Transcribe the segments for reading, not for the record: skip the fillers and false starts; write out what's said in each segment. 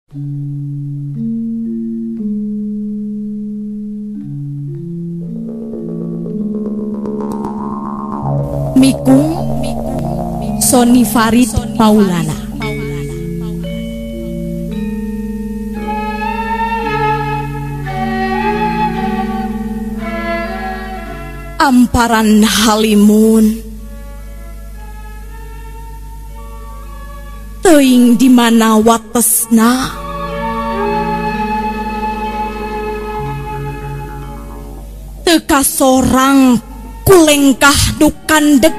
Mikung Sony Farid Maulana. Amparan halimun teuing di mana watesna teu kasorang kulengkah nu kandeg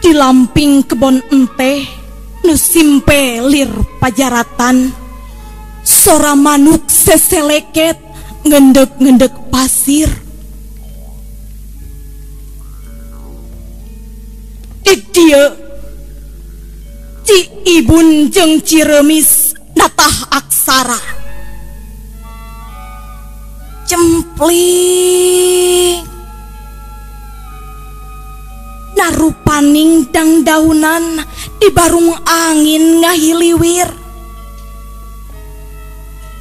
di lamping kebon ente nu simpe lir pajaratan sora manuk seseleket ngendek-ngendek pasir. Di dieu Ci Ibun jeung Ciremis natah aksara cempling narupaning dangdaunan di barung angin ngahiliwir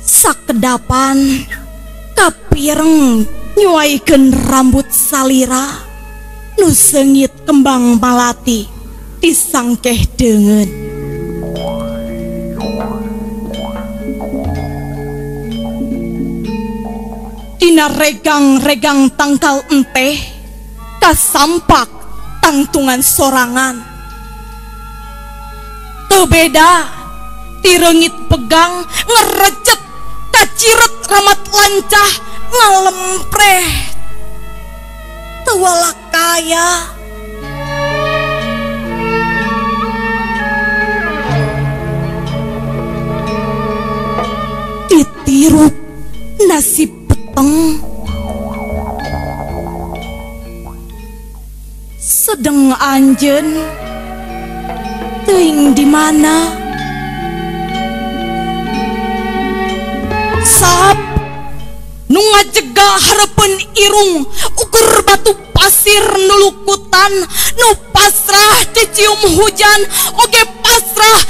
sakedapan kapireng nyuaikeun rambut salira nu seungit kembang malati disangkeh deungeun. Dina regang-regang tangkal enteh kasampak tangtungan sorangan teu beda tireungit pegang ngerecet kaciret ramat lancah ngalempreh teu walakaya ditirup nasib peteng sedeng anjeun teuing di mana sap nu ngajegah hareupeun irung ukur batu pasir nulukutan nu pasrah dicium hujan oge pasrah